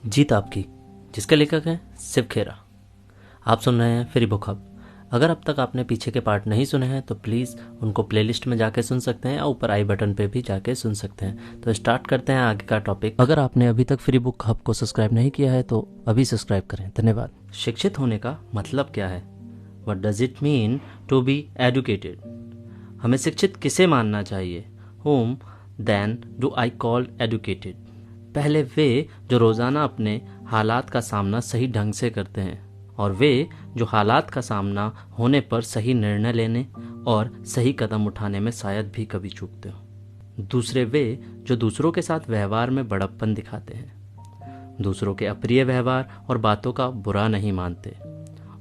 जीत आपकी, जिसके लेखक हैं शिव खेरा। आप सुन रहे हैं फ्री बुक हब। अगर अब तक आपने पीछे के पार्ट नहीं सुने हैं तो प्लीज़ उनको प्लेलिस्ट में जाके सुन सकते हैं या ऊपर आई बटन पे भी जाके सुन सकते हैं। तो स्टार्ट करते हैं आगे का टॉपिक। अगर आपने अभी तक फ्री बुक हब को सब्सक्राइब नहीं किया है तो अभी सब्सक्राइब करें। धन्यवाद। शिक्षित होने का मतलब क्या है? What does it mean to be educated? हमें शिक्षित किसे मानना चाहिए? whom then do I call educated? पहले वे जो रोज़ाना अपने हालात का सामना सही ढंग से करते हैं और वे जो हालात का सामना होने पर सही निर्णय लेने और सही कदम उठाने में शायद भी कभी चूकते हो। दूसरे वे जो दूसरों के साथ व्यवहार में बड़प्पन दिखाते हैं, दूसरों के अप्रिय व्यवहार और बातों का बुरा नहीं मानते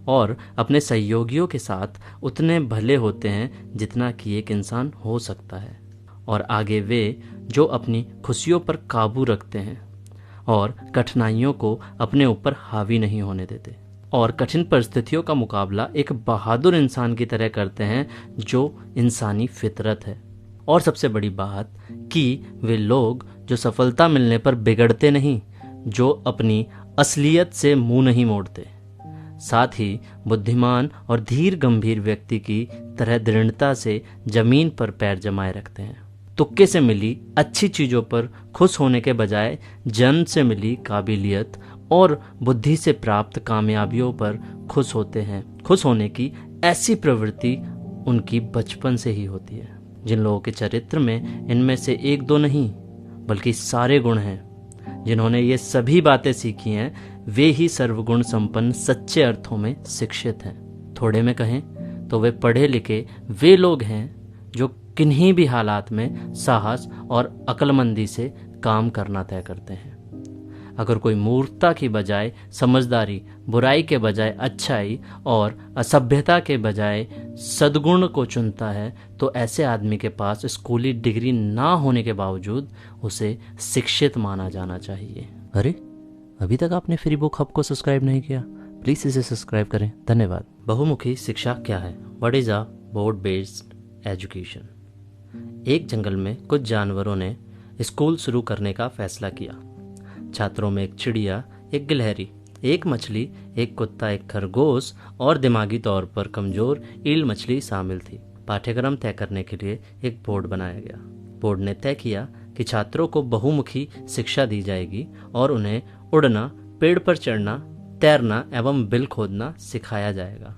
और अपने सहयोगियों के साथ उतने भले होते हैं जितना कि एक इंसान हो सकता है। और आगे वे जो अपनी खुशियों पर काबू रखते हैं और कठिनाइयों को अपने ऊपर हावी नहीं होने देते और कठिन परिस्थितियों का मुकाबला एक बहादुर इंसान की तरह करते हैं जो इंसानी फितरत है। और सबसे बड़ी बात कि वे लोग जो सफलता मिलने पर बिगड़ते नहीं, जो अपनी असलियत से मुंह नहीं मोड़ते, साथ ही बुद्धिमान और धीर गंभीर व्यक्ति की तरह दृढ़ता से जमीन पर पैर जमाए रखते हैं। तुक्के से मिली अच्छी चीज़ों पर खुश होने के बजाय जन्म से मिली काबिलियत और बुद्धि से प्राप्त कामयाबियों पर खुश होते हैं। खुश होने की ऐसी प्रवृत्ति उनकी बचपन से ही होती है। जिन लोगों के चरित्र में इनमें से एक दो नहीं बल्कि सारे गुण हैं, जिन्होंने ये सभी बातें सीखी हैं, वे ही सर्वगुण संपन्न सच्चे अर्थों में शिक्षित हैं। थोड़े में कहें तो वे पढ़े लिखे वे लोग हैं जो किन्हीं भी हालात में साहस और अक्लमंदी से काम करना तय करते हैं। अगर कोई मूर्खता की बजाय समझदारी, बुराई के बजाय अच्छाई और असभ्यता के बजाय सद्गुण को चुनता है तो ऐसे आदमी के पास स्कूली डिग्री ना होने के बावजूद उसे शिक्षित माना जाना चाहिए। अरे, अभी तक आपने फ्री बुक हब को सब्सक्राइब नहीं किया? प्लीज़ इसे सब्सक्राइब करें। धन्यवाद। बहुमुखी शिक्षा क्या है? What is a board based education? एक जंगल में कुछ जानवरों ने स्कूल शुरू करने का फैसला किया। छात्रों में एक चिड़िया, एक गिलहरी, एक मछली, एक कुत्ता, एक खरगोश और दिमागी तौर पर कमजोर ईल मछली शामिल थी। पाठ्यक्रम तय करने के लिए एक बोर्ड बनाया गया। बोर्ड ने तय किया कि छात्रों को बहुमुखी शिक्षा दी जाएगी और उन्हें उड़ना, पेड़ पर चढ़ना, तैरना एवं बिल खोदना सिखाया जाएगा।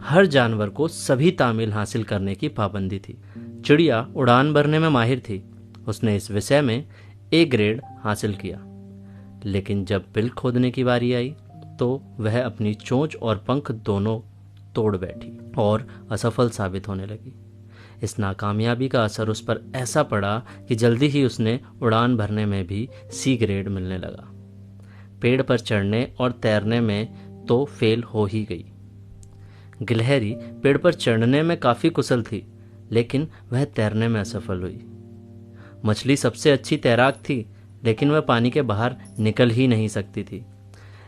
हर जानवर को सभी तामील हासिल करने की पाबंदी थी। चिड़िया उड़ान भरने में माहिर थी। उसने इस विषय में ए ग्रेड हासिल किया, लेकिन जब बिल खोदने की बारी आई तो वह अपनी चोंच और पंख दोनों तोड़ बैठी और असफल साबित होने लगी। इस नाकामयाबी का असर उस पर ऐसा पड़ा कि जल्दी ही उसने उड़ान भरने में भी सी ग्रेड मिलने लगा। पेड़ पर चढ़ने और तैरने में तो फेल हो ही गई। गिलहरी पेड़ पर चढ़ने में काफ़ी कुशल थी, लेकिन वह तैरने में असफल हुई। मछली सबसे अच्छी तैराक थी, लेकिन वह पानी के बाहर निकल ही नहीं सकती थी,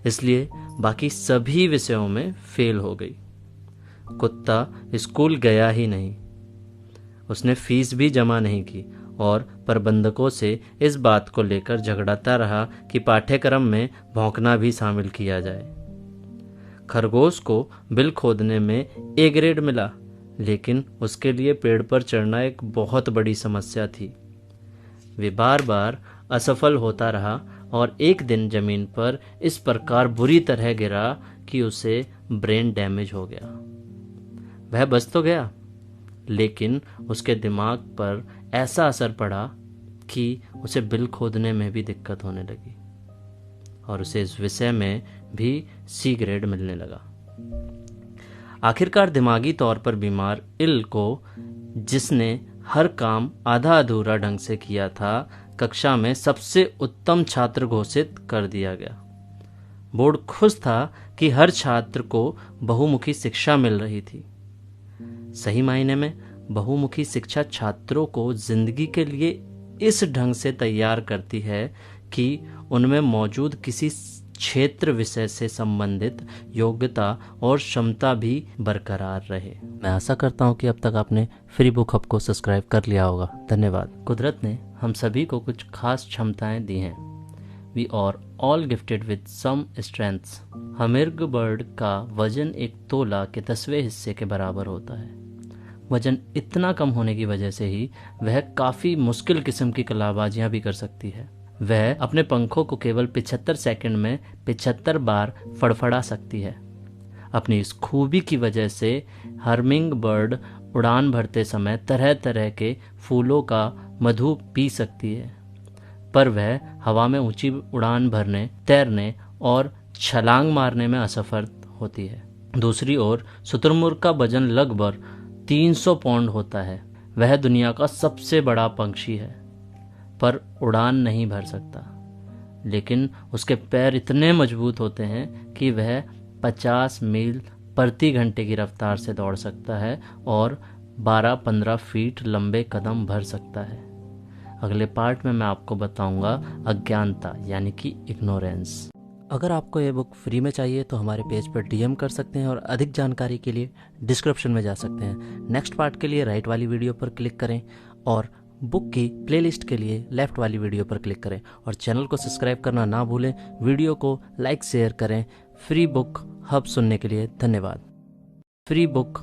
इसलिए बाकी सभी विषयों में फेल हो गई। कुत्ता स्कूल गया ही नहीं। उसने फीस भी जमा नहीं की और प्रबंधकों से इस बात को लेकर झगड़ाता रहा कि पाठ्यक्रम में भौंकना भी शामिल किया जाए। खरगोश को बिल खोदने में ए ग्रेड मिला, लेकिन उसके लिए पेड़ पर चढ़ना एक बहुत बड़ी समस्या थी। वे बार बार असफल होता रहा और एक दिन जमीन पर इस प्रकार बुरी तरह गिरा कि उसे ब्रेन डैमेज हो गया। वह बच तो गया, लेकिन उसके दिमाग पर ऐसा असर पड़ा कि उसे बिल खोदने में भी दिक्कत होने लगी और उसे इस विषय में भी सी ग्रेड मिलने लगा। आखिरकार दिमागी तौर पर बीमार इल को, जिसने हर काम आधा अधूरा ढंग से किया था, कक्षा में सबसे उत्तम छात्र घोषित कर दिया गया। बोर्ड खुश था कि हर छात्र को बहुमुखी शिक्षा मिल रही थी। सही मायने में बहुमुखी शिक्षा छात्रों को जिंदगी के लिए इस ढंग से तैयार करती है कि उनमें मौजूद किसी क्षेत्र विषय से संबंधित योग्यता और क्षमता भी बरकरार रहे। मैं आशा करता हूँ कि अब तक आपने फ्री बुक हब को सब्सक्राइब कर लिया होगा। धन्यवाद। कुदरत ने हम सभी को कुछ खास क्षमताएं दी हैं। We are all gifted with some strengths. Hummingbird का वजन 1 तोला के 10वें हिस्से के बराबर होता है। वजन इतना कम होने की वजह से ही वह काफ़ी मुश्किल किस्म की कलाबाजियाँ भी कर सकती है। वह अपने पंखों को केवल 75 सेकंड में 75 बार फड़फड़ा सकती है। अपनी इस खूबी की वजह से हमिंग बर्ड उड़ान भरते समय तरह तरह के फूलों का मधु पी सकती है, पर वह हवा में ऊंची उड़ान भरने, तैरने और छलांग मारने में असफल होती है। दूसरी ओर शुतुरमुर्ग का वजन लगभग 300 पाउंड होता है। वह दुनिया का सबसे बड़ा पक्षी है, पर उड़ान नहीं भर सकता, लेकिन उसके पैर इतने मजबूत होते हैं कि वह 50 मील प्रति घंटे की रफ्तार से दौड़ सकता है और 12-15 फीट लंबे कदम भर सकता है। अगले पार्ट में मैं आपको बताऊंगा अज्ञानता यानी कि इग्नोरेंस। अगर आपको ये बुक फ्री में चाहिए तो हमारे पेज पर डीएम कर सकते हैं और अधिक जानकारी के लिए डिस्क्रिप्शन में जा सकते हैं। नेक्स्ट पार्ट के लिए राइट वाली वीडियो पर क्लिक करें और बुक की प्लेलिस्ट के लिए लेफ्ट वाली वीडियो पर क्लिक करें और चैनल को सब्सक्राइब करना ना भूलें। वीडियो को लाइक शेयर करें। फ्री बुक हब सुनने के लिए धन्यवाद। Free book